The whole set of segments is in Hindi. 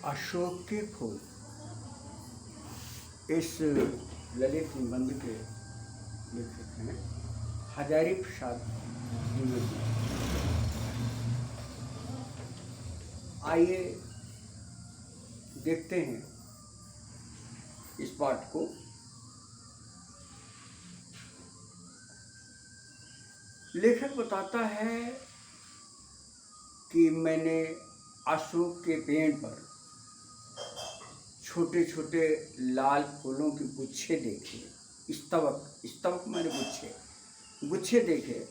अशोक के फूल इस ललित निबंध के लेखक हैं हजारी प्रसाद द्विवेदी। आइए देखते हैं इस पाठ को। लेखक बताता है कि मैंने अशोक के पेड़ पर छोटे छोटे लाल फूलों के गुच्छे देखे। स्तवक मैंने गुच्छे देखे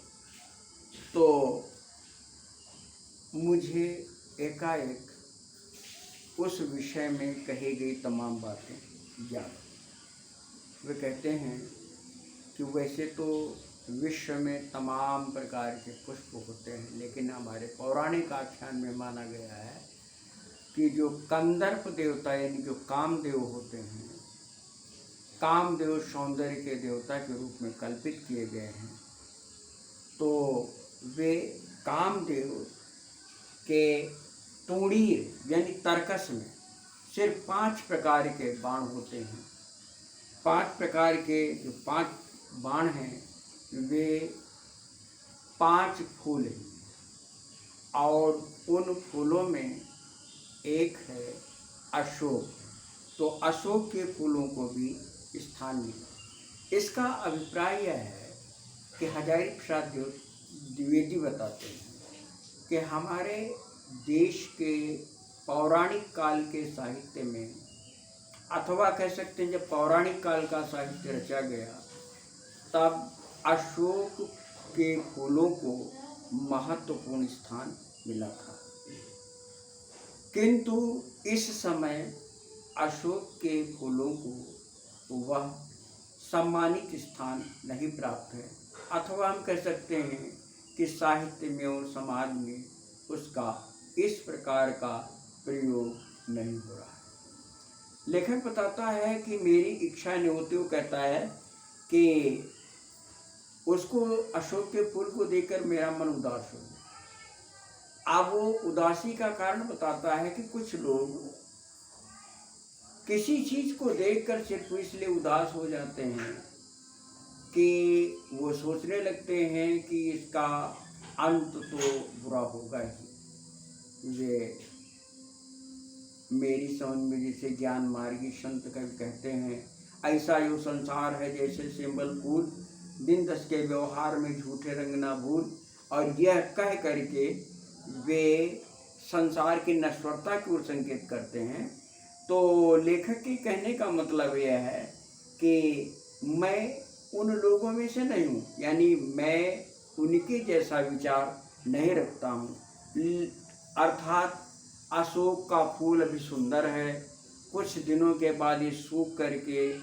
तो मुझे एकाएक उस विषय में कही गई तमाम बातें याद। वे कहते हैं कि वैसे तो विश्व में तमाम प्रकार के पुष्प होते हैं, लेकिन हमारे पौराणिक आख्यान में माना गया है कि जो कंदर्प देवता यानी जो कामदेव होते हैं, कामदेव सौंदर्य के देवता के रूप में कल्पित किए गए हैं। तो वे कामदेव के तूणीर यानी तरकस में सिर्फ 5 प्रकार के बाण होते हैं। 5 प्रकार के जो 5 बाण हैं वे 5 फूल हैं, और उन फूलों में एक है अशोक। तो अशोक के फूलों को भी स्थान मिला। इसका अभिप्राय यह है कि हजारी प्रसाद द्विवेदी बताते हैं कि हमारे देश के पौराणिक काल के साहित्य में, अथवा कह सकते हैं जब पौराणिक काल का साहित्य रचा गया तब अशोक के फूलों को महत्वपूर्ण स्थान मिला था। किंतु इस समय अशोक के फूलों को वह सम्मानित स्थान नहीं प्राप्त है, अथवा हम कह सकते हैं कि साहित्य में और समाज में उसका इस प्रकार का प्रयोग नहीं हो रहा है। लेखक बताता है कि मेरी इच्छा नहीं होती, वो कहता है कि उसको अशोक के फूल को देखकर मेरा मन उदास हो गया। अब वो उदासी का कारण बताता है कि कुछ लोग किसी चीज को देखकर सिर्फ इसलिए उदास हो जाते हैं कि वो सोचने लगते हैं कि इसका अंत तो बुरा होगा ही। ये मेरी समझ में जिसे ज्ञान मार्गी संत कवि कहते हैं, ऐसा यो संसार है जैसे सिंबल फूल, दिन 10 के व्यवहार में झूठे रंग ना भूल। और यह कह करके वे संसार की नश्वरता की ओर संकेत करते हैं। तो लेखक के कहने का मतलब यह है कि मैं उन लोगों में से नहीं हूँ, यानी मैं उनके जैसा विचार नहीं रखता हूँ। अर्थात अशोक का फूल अभी सुंदर है, कुछ दिनों के बाद ये सूख करके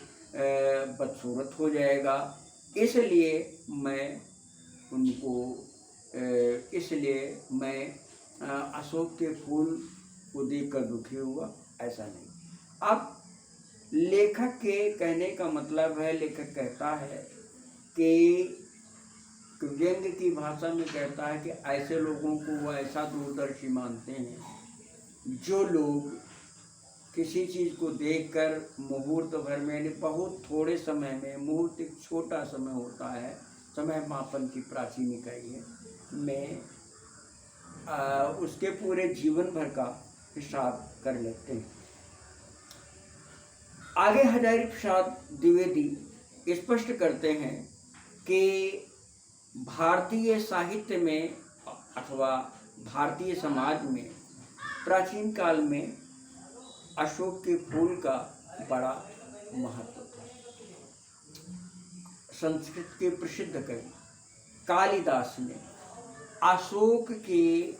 बदसूरत हो जाएगा, इसलिए मैं अशोक के फूल को देखकर दुखी हुआ, ऐसा नहीं। अब लेखक के कहने का मतलब है, लेखक कहता है कि व्यंग्य की भाषा में कहता है कि ऐसे लोगों को वह ऐसा दूरदर्शी मानते हैं जो लोग किसी चीज़ को देखकर मुहूर्त भर में, बहुत थोड़े समय में, मुहूर्त एक छोटा समय होता है, समय मापन की प्राचीन इकाई है, में उसके पूरे जीवन भर का हिसाब कर लेते हैं। आगे हजारी प्रसाद द्विवेदी स्पष्ट करते हैं कि भारतीय साहित्य में अथवा भारतीय समाज में प्राचीन काल में अशोक के फूल का बड़ा महत्व था। संस्कृत के प्रसिद्ध कवि कालिदास ने अशोक के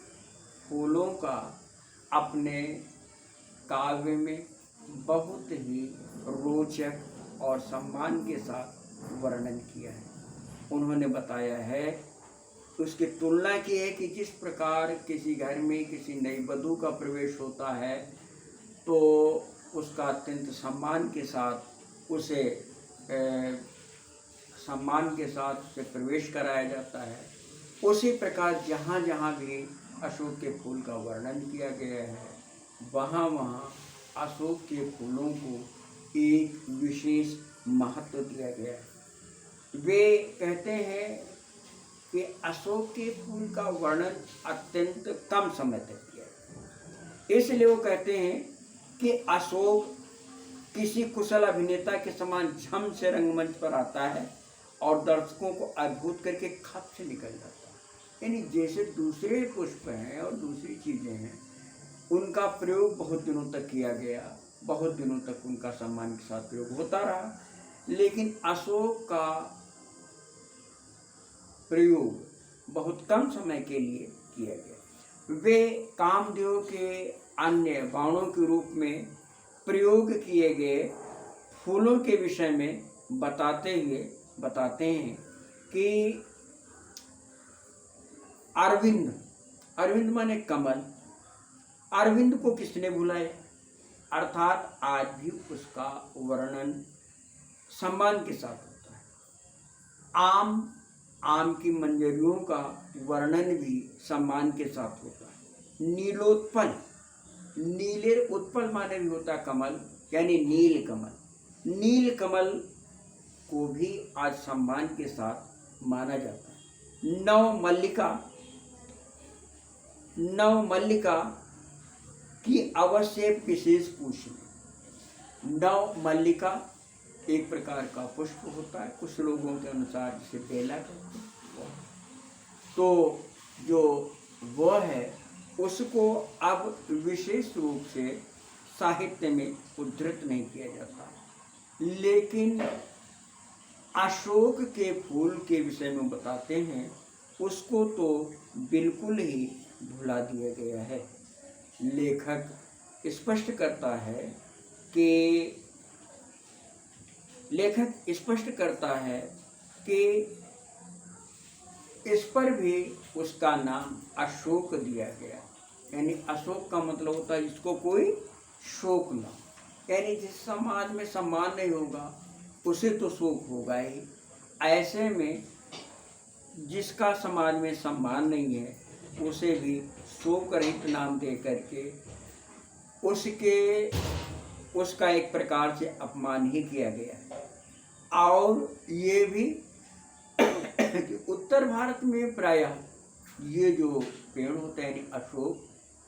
फूलों का अपने काव्य में बहुत ही रोचक और सम्मान के साथ वर्णन किया है। उन्होंने बताया है, उसकी तुलना की है कि जिस प्रकार किसी घर में किसी नई वधू का प्रवेश होता है तो उसका अत्यंत सम्मान के साथ उसे प्रवेश कराया जाता है, उसी प्रकार जहाँ जहाँ भी अशोक के फूल का वर्णन किया गया है वहाँ वहाँ अशोक के फूलों को एक विशेष महत्व दिया गया है। वे कहते हैं कि अशोक के फूल का वर्णन अत्यंत कम समय तक किया है। इसलिए वो कहते हैं कि अशोक किसी कुशल अभिनेता के समान झम से रंगमंच पर आता है और दर्शकों को अद्भुत करके खप से निकल जाता है। यानी जैसे दूसरे पुष्प हैं और दूसरी चीज़ें हैं, उनका प्रयोग बहुत दिनों तक किया गया, बहुत दिनों तक उनका सम्मान के साथ प्रयोग होता रहा, लेकिन अशोक का प्रयोग बहुत कम समय के लिए किया गया। वे कामदेव के अन्य बाणों के रूप में प्रयोग किए गए फूलों के विषय में बताते हुए बताते हैं कि अरविंद, अरविंद माने कमल, अरविंद को किसने बुलाया, अर्थात आज भी उसका वर्णन सम्मान के साथ होता है। आम की मंजरियों का वर्णन भी सम्मान के साथ होता है। नीलोत्पल, नीले उत्पल माने भी होता है कमल, यानी नील कमल। नील कमल को भी आज सम्मान के साथ माना जाता है। नवमल्लिका, नवमल्लिका की अवश्य विशेष पूछना। नवमल्लिका एक प्रकार का पुष्प होता है, कुछ लोगों के अनुसार जिसे बेला कहते हैं। तो जो वह है उसको अब विशेष रूप से साहित्य में उद्धृत नहीं किया जाता, लेकिन अशोक के फूल के विषय में बताते हैं उसको तो बिल्कुल ही भुला दिया गया है। लेखक स्पष्ट करता है कि इस पर भी उसका नाम अशोक दिया गया। यानी अशोक का मतलब होता है जिसको कोई शोक ना, यानी जिस समाज में सम्मान नहीं होगा उसे तो शोक होगा ही। ऐसे में जिसका समाज में सम्मान नहीं है उसे भी शोक रहित नाम दे करके उसका एक प्रकार से अपमान ही किया गया है। और ये भी कि उत्तर भारत में प्रायः ये जो पेड़ होते हैं अशोक,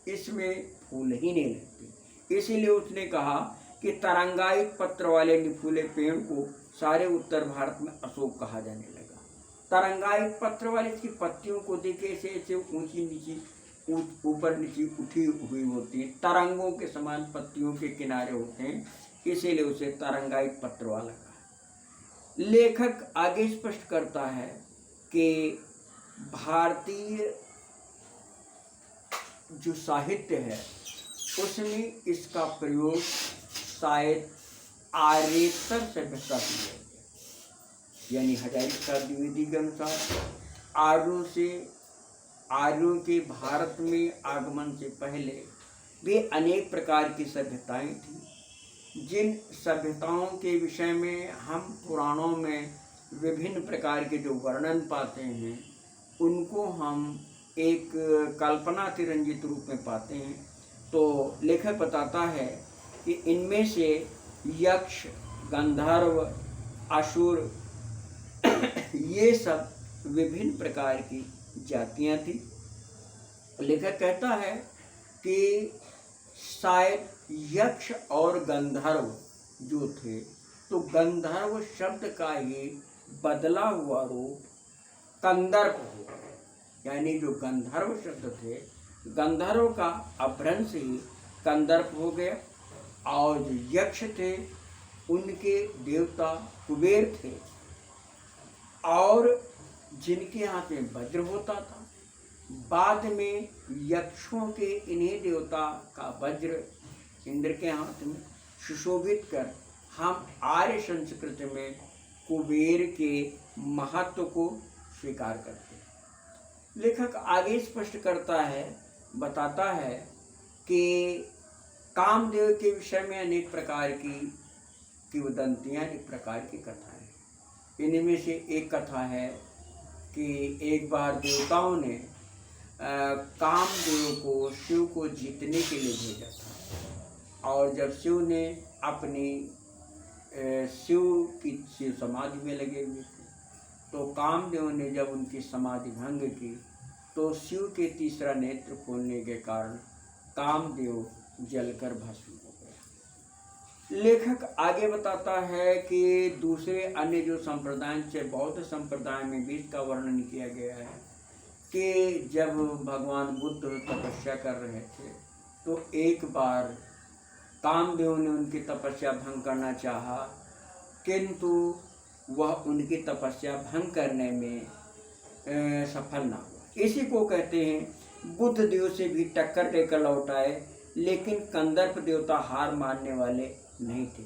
इसमें फूल ही नहीं लगते। इसीलिए उसने कहा कि तरंगायित पत्र वाले निफूले पेड़ को सारे उत्तर भारत में अशोक कहा जाने लगा। तरंगायित पत्र वाले, इसकी पत्तियों को देखे ऐसे ऊंची नीची, ऊपर नीची उठी हुई होती है, तरंगों के समान पत्तियों के किनारे होते हैं, इसीलिए उसे तरंगायित पत्र वाला कहा। लेखक आगे स्पष्ट करता है कि भारतीय जो साहित्य है उसमें इसका प्रयोग शायद आर्येतर सभ्यता की है, यानी हजारिका द्विवेदी के अनुसार आर्यों के भारत में आगमन से पहले भी अनेक प्रकार की सभ्यताएं थी। जिन सभ्यताओं के विषय में हम पुराणों में विभिन्न प्रकार के जो वर्णन पाते हैं उनको हम एक कल्पना के रंजित रूप में पाते हैं। तो लेखक बताता है कि इनमें से यक्ष, गंधर्व, असुर ये सब विभिन्न प्रकार की जातियां थी। लेखक कहता है कि शायद यक्ष और गंधर्व जो थे, तो गंधर्व शब्द का ही बदला हुआ रूप कंदर्प हो, यानी जो गंधर्व शब्द थे, गंधर्व का अपभ्रंश ही कंदर्प हो गया। और जो यक्ष थे उनके देवता कुबेर थे, और जिनके हाथ में वज्र होता था। बाद में यक्षों के इन्हीं देवता का वज्र इंद्र के हाथ में सुशोभित कर हम आर्य संस्कृति में कुबेर के महत्व को स्वीकार करते हैं। लेखक आगे स्पष्ट करता है, बताता है कि कामदेव के विषय में अनेक प्रकार की किंवदंतियां, अनेक प्रकार की कथाएं। इनमें से एक कथा है कि एक बार देवताओं ने कामदेव को शिव को जीतने के लिए भेजा था। और जब शिव ने अपनी शिव समाधि में लगे हुए थे, तो कामदेव ने जब उनकी समाधि भंग की तो शिव के तीसरा नेत्र खोलने के कारण कामदेव जलकर भस्म हो गया। लेखक आगे बताता है कि दूसरे अन्य जो संप्रदाय से बौद्ध संप्रदाय में भी इसका वर्णन किया गया है कि जब भगवान बुद्ध तपस्या कर रहे थे तो एक बार कामदेव ने उनकी तपस्या भंग करना चाहा, किंतु वह उनकी तपस्या भंग करने में सफल ना हुआ। इसी को कहते हैं बुद्ध देव से भी टक्कर लेकर लौट आए, लेकिन कंदर्प देवता हार मानने वाले नहीं थे।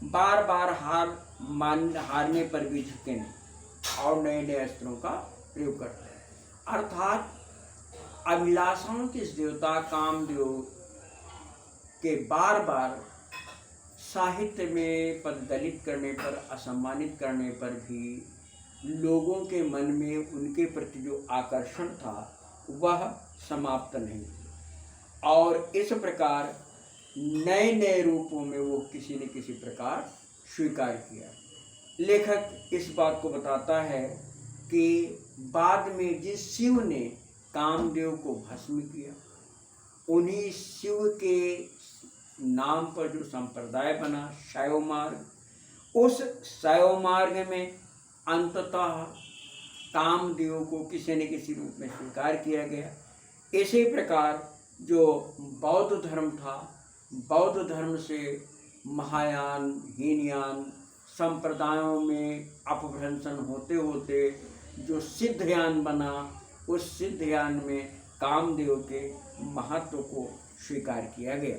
बार बार हारने पर भी झुके नहीं और नए नए अस्त्रों का प्रयोग करते हैं। अर्थात अभिलाषाओं के इस देवता कामदेव के बार बार साहित्य में पद दलित करने पर, असम्मानित करने पर भी लोगों के मन में उनके प्रति जो आकर्षण था वह समाप्त नहीं, और इस प्रकार नए नए रूपों में वो किसी न किसी प्रकार स्वीकार किया। लेखक इस बात को बताता है कि बाद में जिस शिव ने कामदेव को भस्म किया, उन्हीं शिव के नाम पर जो संप्रदाय बना शैव मार्ग, उस शैव मार्ग में अंततः कामदेव को किसी न किसी रूप में स्वीकार किया गया। इसी प्रकार जो बौद्ध धर्म था, बौद्ध धर्म से महायान हीनयान संप्रदायों में अपभ्रंशन होते होते जो सिद्धयान बना, उस सिद्धयान में कामदेव के महत्व को स्वीकार किया गया।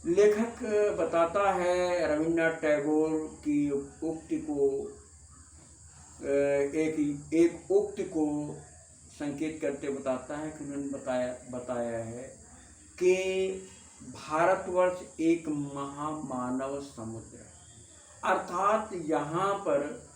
लेखक बताता है रविन्द्रनाथ टैगोर की उक्ति को, एक उक्ति को संकेत करते बताता है कि उन्होंने बताया है कि भारतवर्ष एक महामानव समुद्र है। अर्थात यहाँ पर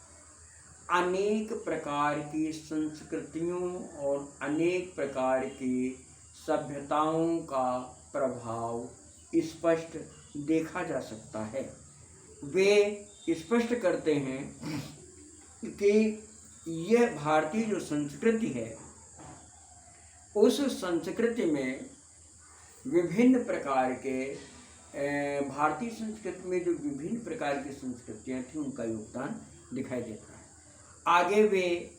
अनेक प्रकार की संस्कृतियों और अनेक प्रकार की सभ्यताओं का प्रभाव स्पष्ट देखा जा सकता है। वे स्पष्ट करते हैं कि यह भारतीय जो संस्कृति है, उस संस्कृति में विभिन्न प्रकार के भारतीय संस्कृति में जो विभिन्न प्रकार की संस्कृतियाँ थी उनका योगदान दिखाई देता है। आगे वे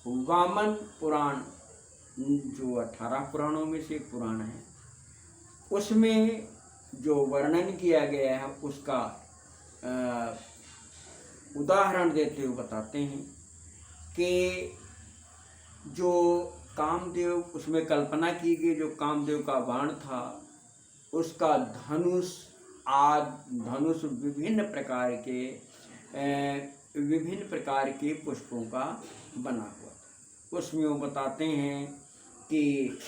वामन पुराण, जो 18 पुराणों में से एक पुराण है, उसमें जो वर्णन किया गया है उसका उदाहरण देते हुए बताते हैं कि जो कामदेव, उसमें कल्पना की गई जो कामदेव का बाण था, उसका धनुष विभिन्न प्रकार के पुष्पों का बना हुआ था। उसमें वो बताते हैं कि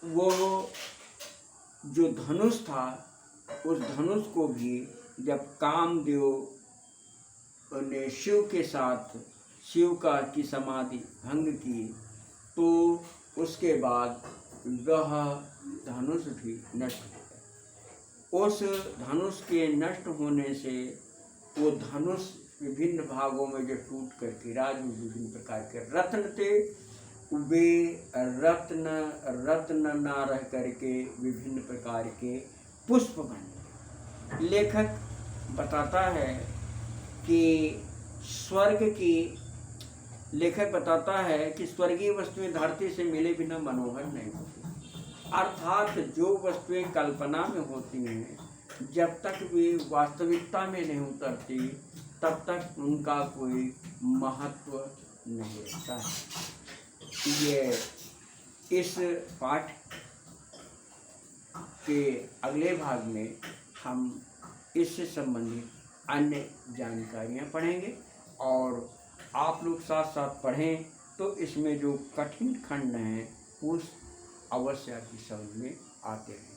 वो जो धनुष था, उस धनुष को भी जब कामदेव ने शिव के साथ शिव की समाधि भंग की, तो उसके बाद वह धनुष भी नष्ट हो गया। उस धनुष के नष्ट होने से वो धनुष विभिन्न भागों में जो टूट करके विभिन्न प्रकार के रत्न थे, वे रत्न ना रह करके विभिन्न प्रकार के पुष्प बने। लेखक बताता है कि स्वर्गीय वस्तुएं धरती से मिले बिना मनोहर नहीं होती। अर्थात जो वस्तुएं कल्पना में होती हैं, जब तक वे वास्तविकता में नहीं उतरती तब तक उनका कोई महत्व नहीं रहता है। ये इस पाठ के अगले भाग में हम इससे संबंधित अन्य जानकारियाँ पढ़ेंगे, और आप लोग साथ साथ पढ़ें तो इसमें जो कठिन खंड हैं उस अवश्य आपकी समझ में आते हैं।